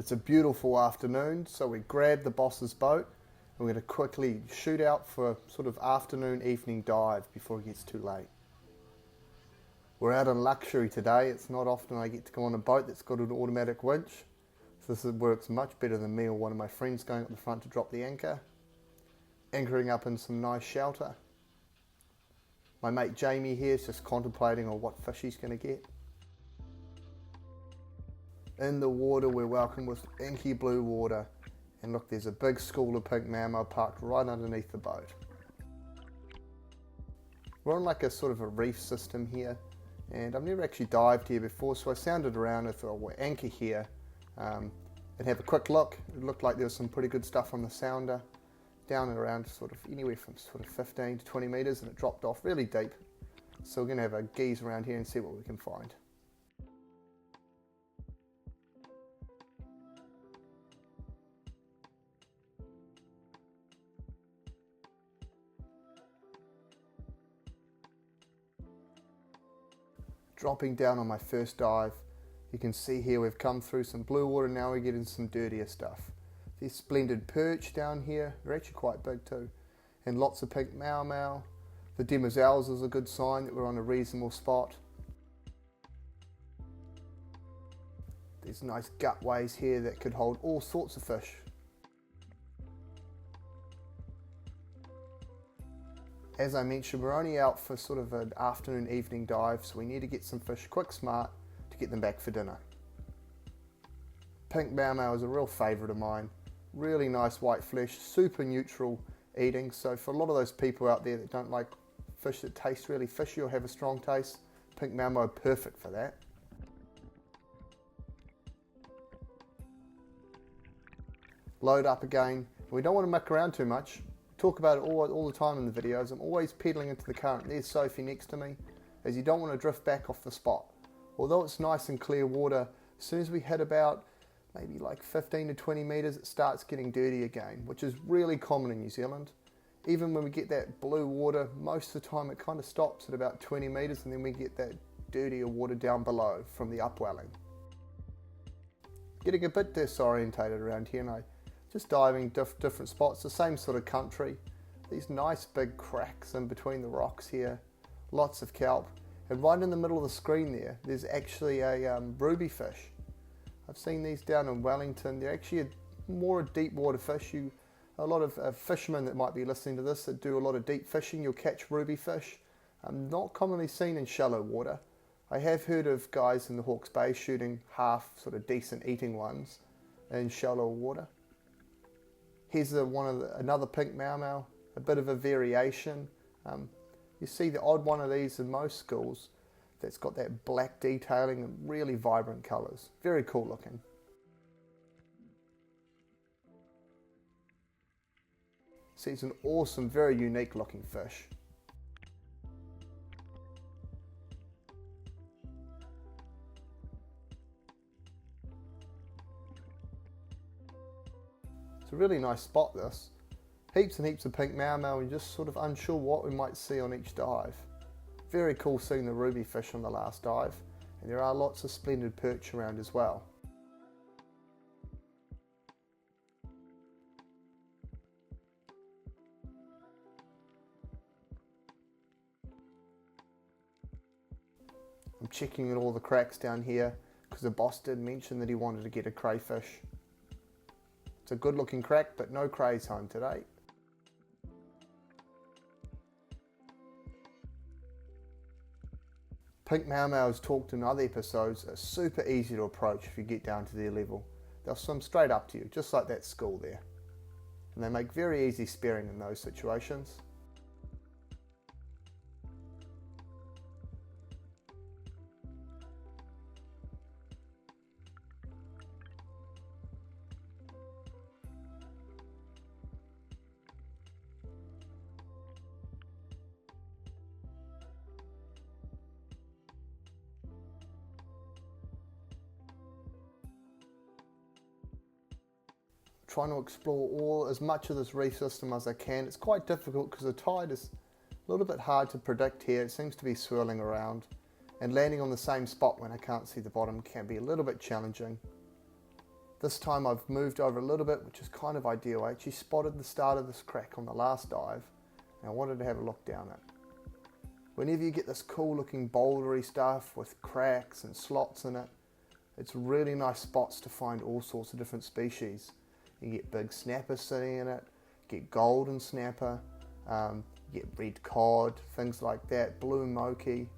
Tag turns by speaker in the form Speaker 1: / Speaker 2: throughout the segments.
Speaker 1: It's a beautiful afternoon, so we grabbed the boss's boat and we're going to quickly shoot out for a sort of afternoon evening dive before it gets too late. We're out on luxury today. It's not often I get to go on a boat that's got an automatic winch, so this works much better than me or one of my friends going up the front to drop the anchor. Anchoring up in some nice shelter. My mate Jamie here is just contemplating on what fish he's going to get. In the water we're welcomed with inky blue water, and look, there's a big school of pink mamo parked right underneath the boat. We're on like a sort of a reef system here, and I've never actually dived here before, so I sounded around and thought we'll anchor here and have a quick look. It looked like there was some pretty good stuff on the sounder, down and around sort of anywhere from sort of 15 to 20 metres, and it dropped off really deep. So we're going to have a gaze around here and see what we can find. Dropping down on my first dive, you can see here we've come through some blue water, now we're getting some dirtier stuff. These splendid perch down here, they're actually quite big too, and lots of pink mau. The demoiselles is a good sign that we're on a reasonable spot. There's nice gutways here that could hold all sorts of fish. As I mentioned, we're only out for sort of an afternoon evening dive, so we need to get some fish quick smart to get them back for dinner. Pink mau is a real favourite of mine. Really nice white flesh, super neutral eating, so for a lot of those people out there that don't like fish that taste really fishy or have a strong taste, pink mau perfect for that. Load up again. We don't want to muck around too much. Talk about it all the time in the videos. I'm always pedaling into the current. There's Sophie next to me, as you don't want to drift back off the spot. Although it's nice and clear water, as soon as we hit about maybe like 15 to 20 metres, it starts getting dirty again, which is really common in New Zealand. Even when we get that blue water, most of the time it kind of stops at about 20 metres, and then we get that dirtier water down below from the upwelling. Getting a bit disorientated around here, and I just diving different spots, the same sort of country. These nice big cracks in between the rocks here, lots of kelp, and right in the middle of the screen there's actually a ruby fish. I've seen these down in Wellington. They're actually more a deep water fish. A lot of fishermen that might be listening to this that do a lot of deep fishing, you'll catch ruby fish. Not commonly seen in shallow water. I have heard of guys in the Hawke's Bay shooting half sort of decent eating ones in shallow water. Here's another pink mau, a bit of a variation. You see the odd one of these in most schools that's got that black detailing and really vibrant colours. Very cool looking. See, it's an awesome, very unique looking fish. It's a really nice spot, this. Heaps and heaps of pink mau, and just sort of unsure what we might see on each dive. Very cool seeing the ruby fish on the last dive, and there are lots of splendid perch around as well. I'm checking at all the cracks down here because the boss did mention that he wanted to get a crayfish. It's a good looking crack, but no crays home today. Pink mau, as talked in other episodes, are super easy to approach if you get down to their level. They'll swim straight up to you, just like that school there. And they make very easy spearing in those situations. Trying to explore as much of this reef system as I can. It's quite difficult because the tide is a little bit hard to predict here. It seems to be swirling around, and landing on the same spot when I can't see the bottom can be a little bit challenging. This time I've moved over a little bit, which is kind of ideal. I actually spotted the start of this crack on the last dive, and I wanted to have a look down it. Whenever you get this cool looking bouldery stuff with cracks and slots in it, it's really nice spots to find all sorts of different species. You get big snapper sitting in it, get golden snapper, get red cod, things like that, blue moki.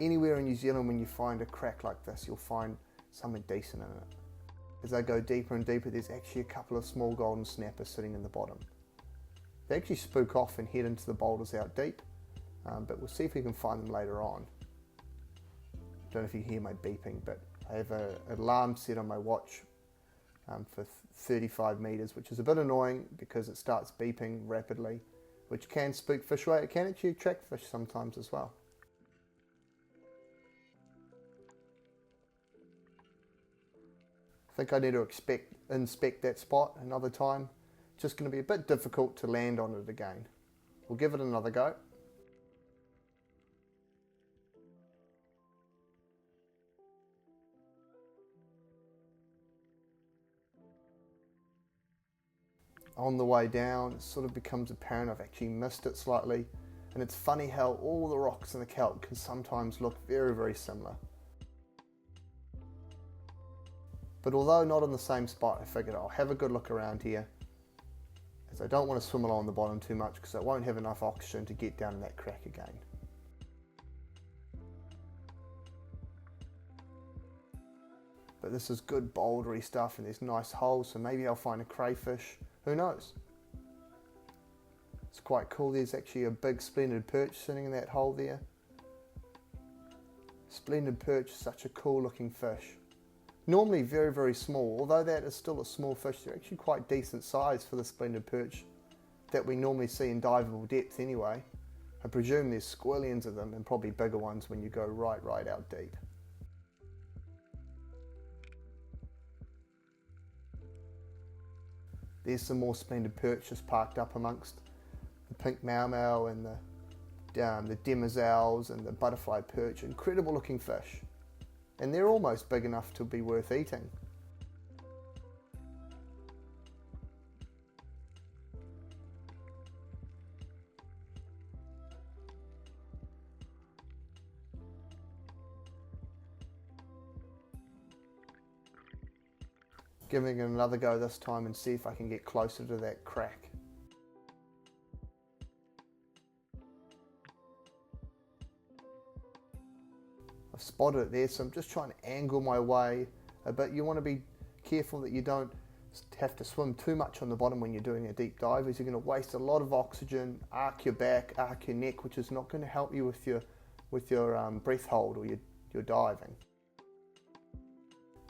Speaker 1: Anywhere in New Zealand when you find a crack like this, you'll find something decent in it. As I go deeper and deeper, there's actually a couple of small golden snappers sitting in the bottom. They actually spook off and head into the boulders out deep, but we'll see if we can find them later on. Don't know if you hear my beeping, but I have an alarm set on my watch for 35 meters, which is a bit annoying because it starts beeping rapidly, which can spook fish away. It can actually attract fish sometimes as well. I think I need to inspect that spot another time. It's just going to be a bit difficult to land on it again. We'll give it another go. On the way down, it sort of becomes apparent I've actually missed it slightly, and it's funny how all the rocks in the kelp can sometimes look very, very similar. But although not on the same spot, I figured I'll have a good look around here, as I don't want to swim along the bottom too much because I won't have enough oxygen to get down in that crack again. But this is good bouldery stuff and there's nice holes, so maybe I'll find a crayfish. Who knows? It's quite cool. There's actually a big splendid perch sitting in that hole there. Splendid perch is such a cool looking fish. Normally very, very small, although that is still a small fish. They're actually quite decent size for the splendid perch that we normally see in diveable depth anyway. I presume there's squillions of them and probably bigger ones when you go right out deep. There's some more splendid perch just parked up amongst the pink mau and the demoiselles and the butterfly perch. Incredible looking fish. And they're almost big enough to be worth eating. Giving it another go this time and see if I can get closer to that crack. I've spotted it there, so I'm just trying to angle my way a bit. You want to be careful that you don't have to swim too much on the bottom when you're doing a deep dive, as you're going to waste a lot of oxygen, arc your back, arc your neck, which is not going to help you with your breath hold or your diving.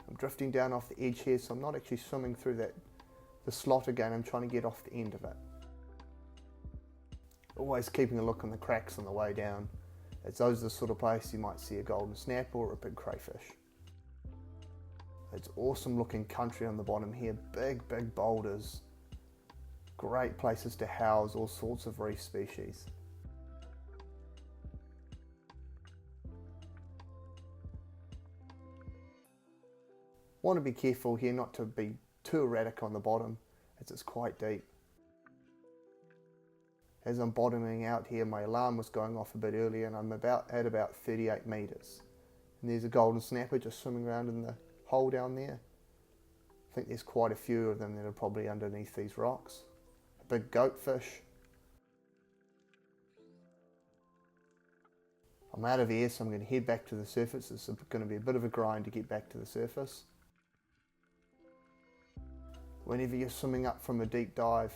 Speaker 1: I'm drifting down off the edge here, so I'm not actually swimming through the slot again. I'm trying to get off the end of it. Always keeping a look on the cracks on the way down, as those are the sort of places you might see a golden snapper or a big crayfish. It's awesome looking country on the bottom here, big boulders. Great places to house all sorts of reef species. Want to be careful here not to be too erratic on the bottom, as it's quite deep. As I'm bottoming out here, my alarm was going off a bit earlier and I'm at about 38 meters. And there's a golden snapper just swimming around in the hole down there. I think there's quite a few of them that are probably underneath these rocks. A big goatfish. I'm out of air, so I'm going to head back to the surface. It's going to be a bit of a grind to get back to the surface. Whenever you're swimming up from a deep dive,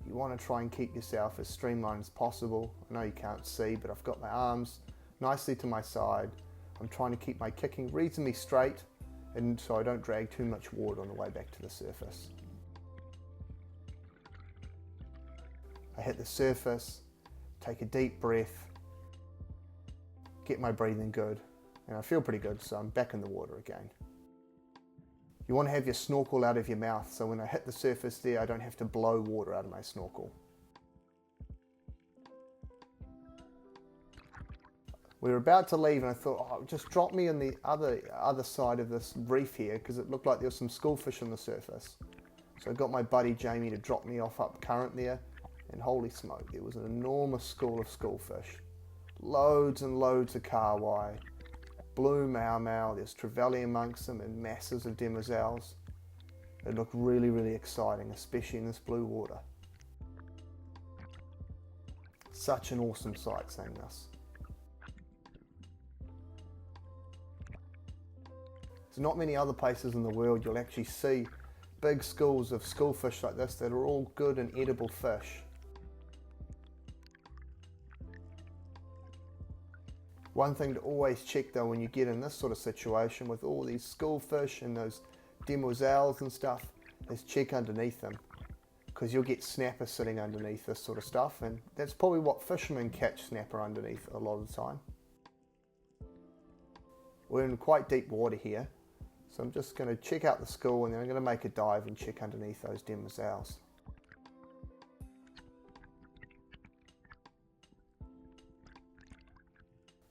Speaker 1: you want to try and keep yourself as streamlined as possible. I know you can't see, but I've got my arms nicely to my side. I'm trying to keep my kicking reasonably straight, and so I don't drag too much water on the way back to the surface. I hit the surface, take a deep breath, get my breathing good, and I feel pretty good, so I'm back in the water again. You want to have your snorkel out of your mouth, so when I hit the surface there, I don't have to blow water out of my snorkel. We were about to leave and I thought, oh, just drop me in the other side of this reef here because it looked like there was some schoolfish on the surface. So I got my buddy Jamie to drop me off up current there, and holy smoke, there was an enormous school of schoolfish. Loads and loads of kahawai, blue mau, there's trevally amongst them, and masses of demoiselles. It looked really, really exciting, especially in this blue water. Such an awesome sight seeing this. There's not many other places in the world you'll actually see big schools of schoolfish like this that are all good and edible fish. One thing to always check though when you get in this sort of situation with all these schoolfish and those demoiselles and stuff is check underneath them, because you'll get snapper sitting underneath this sort of stuff, and that's probably what fishermen catch snapper underneath a lot of the time. We're in quite deep water here, so I'm just going to check out the school and then I'm going to make a dive and check underneath those demoiselles.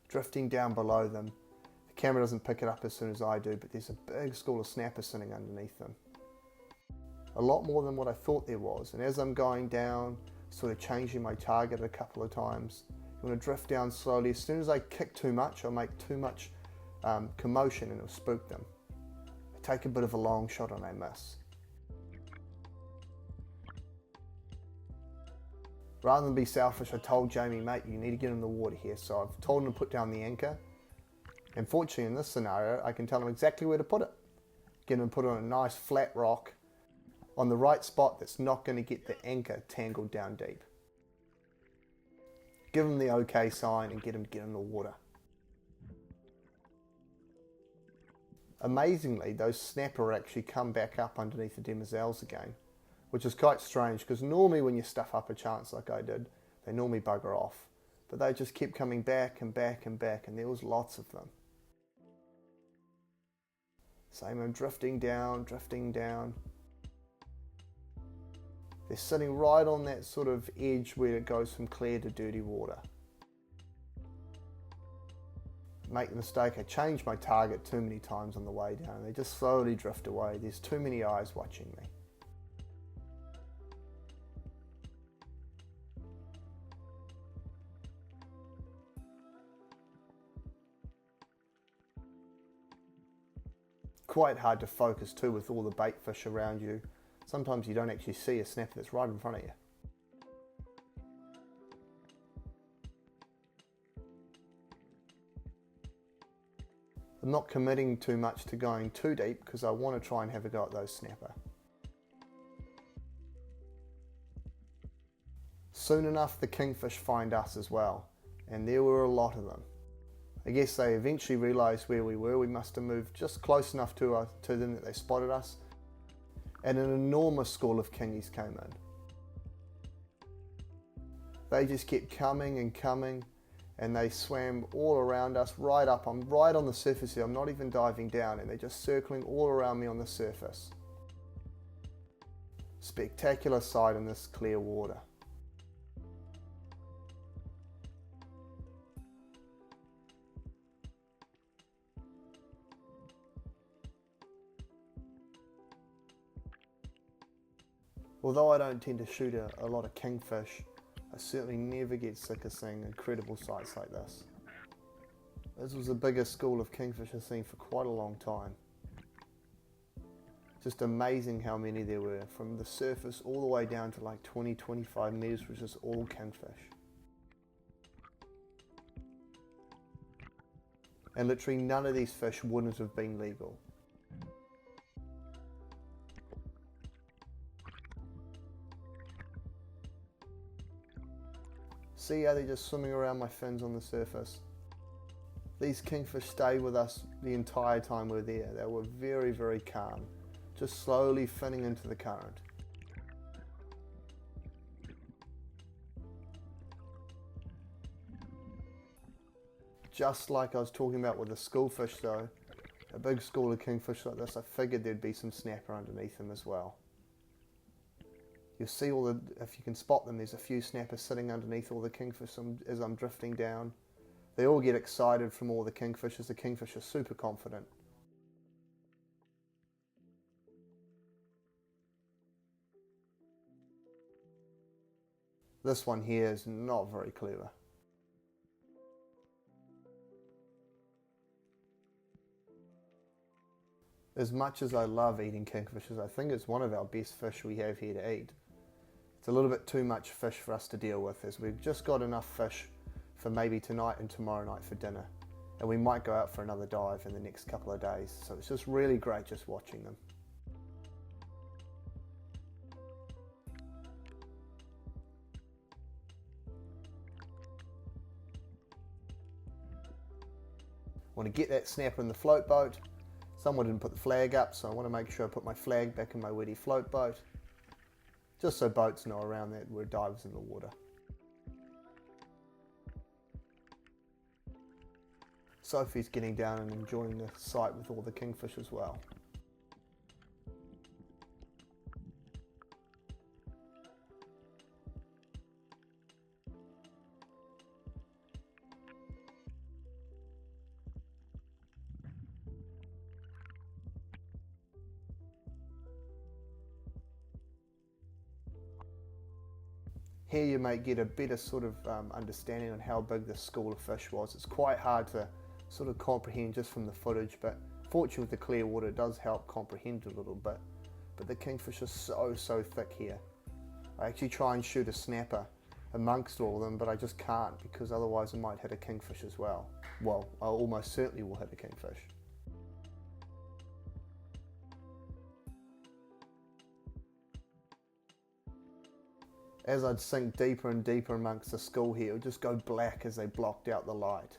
Speaker 1: Drifting down below them. The camera doesn't pick it up as soon as I do, but there's a big school of snapper sitting underneath them. A lot more than what I thought there was, and as I'm going down, sort of changing my target a couple of times, you want to drift down slowly. As soon as I kick too much or make too much commotion, and it'll spook them. I take a bit of a long shot and I miss. Rather than be selfish, I told Jamie, mate, you need to get in the water here. So I've told him to put down the anchor. And fortunately in this scenario, I can tell him exactly where to put it. Get him to put it on a nice flat rock on the right spot that's not going to get the anchor tangled down deep. Give him the okay sign and get him to get in the water. Amazingly, those snapper actually come back up underneath the demoiselles again, which is quite strange because normally when you stuff up a chance like I did, they normally bugger off. But they just kept coming back and back and back, and there was lots of them. Same, I'm drifting down, drifting down. They're sitting right on that sort of edge where it goes from clear to dirty water. Make the mistake, I changed my target too many times on the way down. They just slowly drift away. There's too many eyes watching me. Quite hard to focus too with all the bait fish around you. Sometimes you don't actually see a snapper that's right in front of you. I'm not committing too much to going too deep because I want to try and have a go at those snapper. Soon enough the kingfish find us as well, and there were a lot of them. I guess they eventually realised where we were. We must have moved just close enough to them that they spotted us, and an enormous school of kingies came in. They just kept coming and coming, and they swam all around us, right up. I'm right on the surface here. I'm not even diving down, and they're just circling all around me on the surface. Spectacular sight in this clear water. Although I don't tend to shoot a lot of kingfish, I certainly never get sick of seeing incredible sights like this. This was the biggest school of kingfish I've seen for quite a long time. Just amazing how many there were, from the surface all the way down to like 20-25 meters, which is all kingfish. And literally none of these fish wouldn't have been legal. See how they're just swimming around my fins on the surface. These kingfish stayed with us the entire time we were there. They were very, very calm, just slowly finning into the current. Just like I was talking about with the schoolfish though, a big school of kingfish like this, I figured there'd be some snapper underneath them as well. You'll see all the, if you can spot them, there's a few snappers sitting underneath all the kingfish as I'm drifting down. They all get excited from all the kingfishers. The kingfish are super confident. This one here is not very clever. As much as I love eating kingfishers, I think it's one of our best fish we have here to eat. It's a little bit too much fish for us to deal with, as we've just got enough fish for maybe tonight and tomorrow night for dinner. And we might go out for another dive in the next couple of days. So it's just really great just watching them. I want to get that snapper in the float boat. Someone didn't put the flag up, so I want to make sure I put my flag back in my Wettie float boat, just so boats know around that we're divers in the water. Sophie's getting down and enjoying the sight with all the kingfish as well. Here you may get a better sort of understanding on how big this school of fish was. It's quite hard to sort of comprehend just from the footage, but fortunately with the clear water it does help comprehend a little bit. But the kingfish are so thick here. I actually try and shoot a snapper amongst all of them, but I just can't, because otherwise I might hit a kingfish as well. Well, I almost certainly will hit a kingfish. As I'd sink deeper and deeper amongst the school here, it would just go black as they blocked out the light.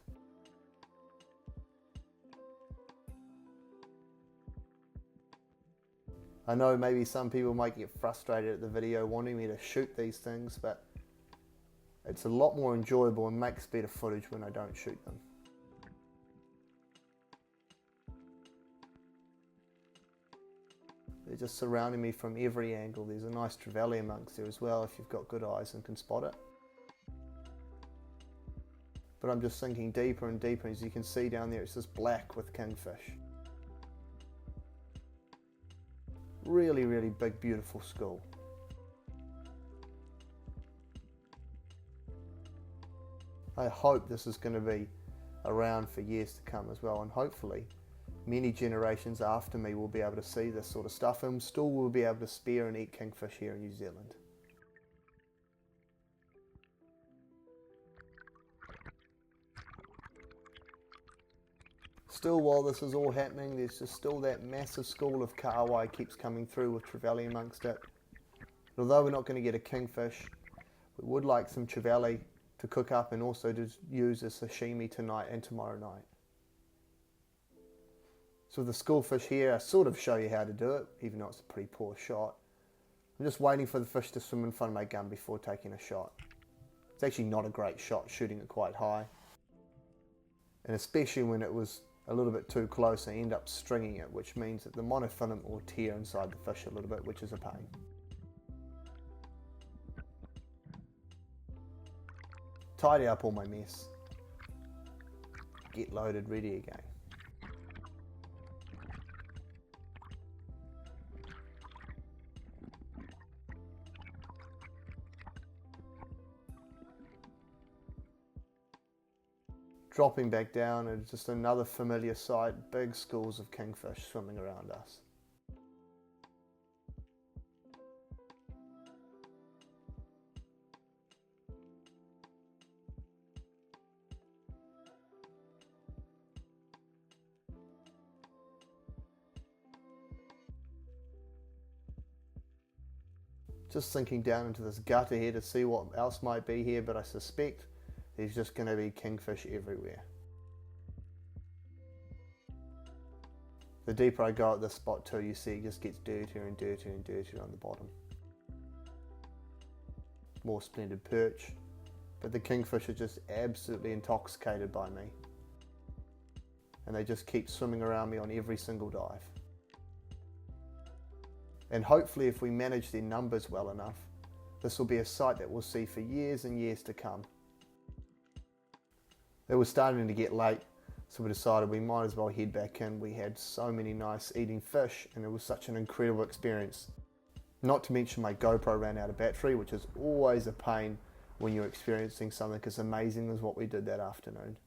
Speaker 1: I know maybe some people might get frustrated at the video wanting me to shoot these things, but it's a lot more enjoyable and makes better footage when I don't shoot them. They're just surrounding me from every angle. There's a nice trevally amongst there as well if you've got good eyes and can spot it. But I'm just sinking deeper and deeper. As you can see down there, it's just black with kingfish. Really, really big, beautiful school. I hope this is going to be around for years to come as well, and hopefully many generations after me will be able to see this sort of stuff and still will be able to spear and eat kingfish here in New Zealand. Still, while this is all happening, there's just still that massive school of kahawai keeps coming through with trevally amongst it. Although we're not going to get a kingfish, we would like some trevally to cook up and also to use as sashimi tonight and tomorrow night. So with the schoolfish here, I sort of show you how to do it, even though it's a pretty poor shot. I'm just waiting for the fish to swim in front of my gun before taking a shot. It's actually not a great shot, shooting it quite high. And especially when it was a little bit too close, I end up stringing it, which means that the monofilament will tear inside the fish a little bit, which is a pain. Tidy up all my mess. Get loaded, ready again. Dropping back down, and just another familiar sight, big schools of kingfish swimming around us. Just sinking down into this gutter here to see what else might be here, but I suspect there's just going to be kingfish everywhere. The deeper I go at this spot too, you see it just gets dirtier and dirtier and dirtier on the bottom. More splendid perch, but the kingfish are just absolutely intoxicated by me. And they just keep swimming around me on every single dive. And hopefully if we manage their numbers well enough, this will be a sight that we'll see for years and years to come. It was starting to get late, so we decided we might as well head back in. We had so many nice eating fish and it was such an incredible experience. Not to mention my GoPro ran out of battery, which is always a pain when you're experiencing something as amazing as what we did that afternoon.